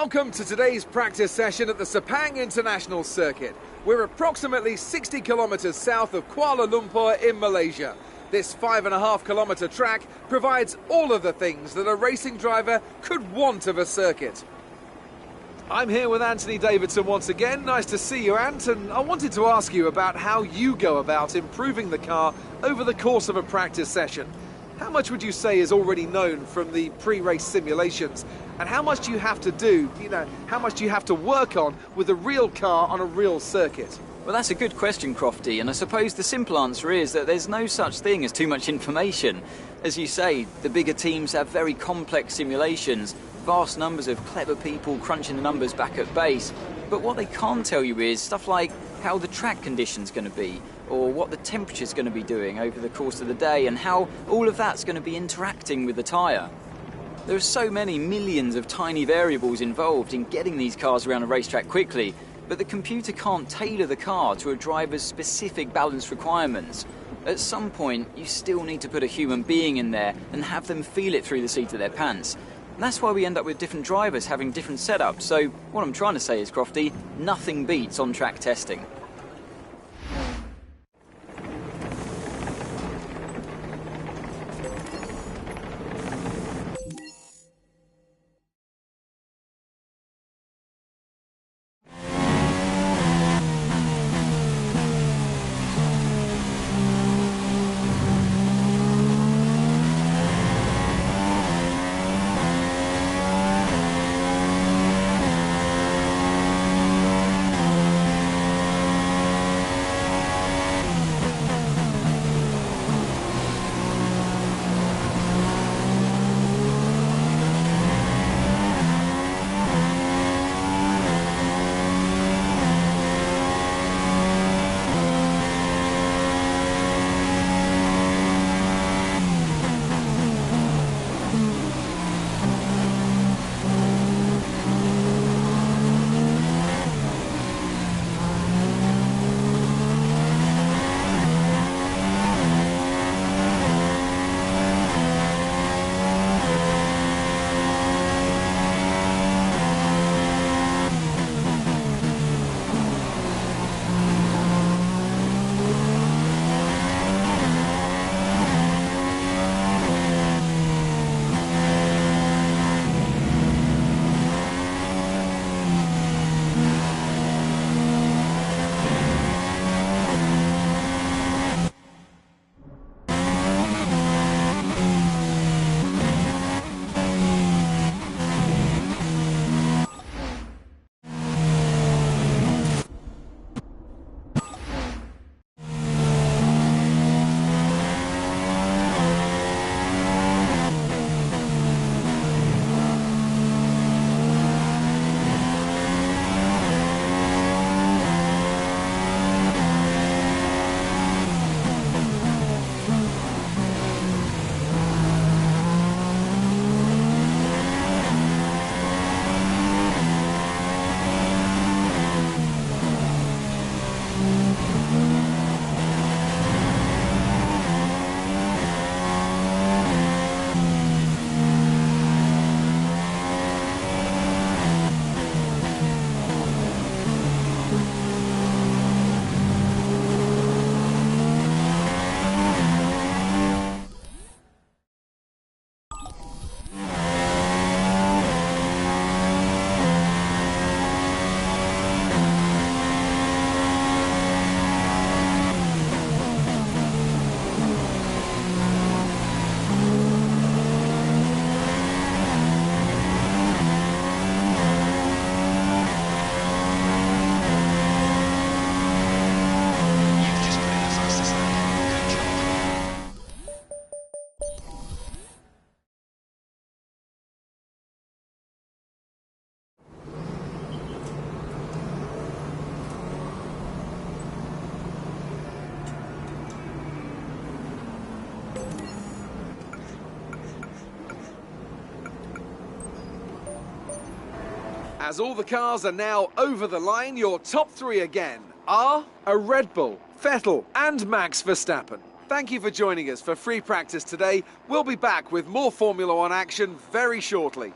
Welcome to today's practice session at the Sepang International Circuit. We're approximately 60 kilometers south of Kuala Lumpur in Malaysia. This 5.5 kilometer track provides all of the things that a racing driver could want of a circuit. I'm here with Anthony Davidson once again. Nice to see you, Ant, and I wanted to ask you about how you go about improving the car over the course of a practice session. How much would you say is already known from the pre-race simulations? And how much do you have to do, how much do you have to work on with a real car on a real circuit? Well, that's a good question, Crofty, and I suppose the simple answer is that there's no such thing as too much information. As you say, the bigger teams have very complex simulations, vast numbers of clever people crunching the numbers back at base, but what they can't tell you is stuff like how the track condition's going to be, or what the temperature's going to be doing over the course of the day, and how all of that's going to be interacting with the tyre. There are so many millions of tiny variables involved in getting these cars around a racetrack quickly, but the computer can't tailor the car to a driver's specific balance requirements. At some point, you still need to put a human being in there and have them feel it through the seat of their pants. And that's why we end up with different drivers having different setups. So what I'm trying to say is, Crofty, nothing beats on-track testing. As all the cars are now over the line, your top three again are a Red Bull, Vettel and Max Verstappen. Thank you for joining us for free practice today. We'll be back with more Formula One action very shortly.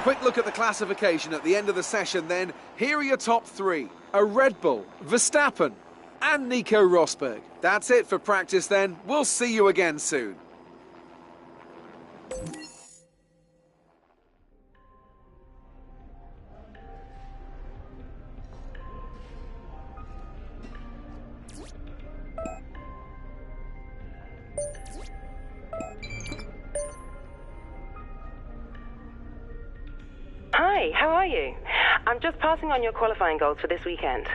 Quick look at the classification at the end of the session then. Here are your top three. A Red Bull, Verstappen and Nico Rosberg. That's it for practice then. We'll see you again soon. Hi, how are you? I'm just passing on your qualifying goals for this weekend.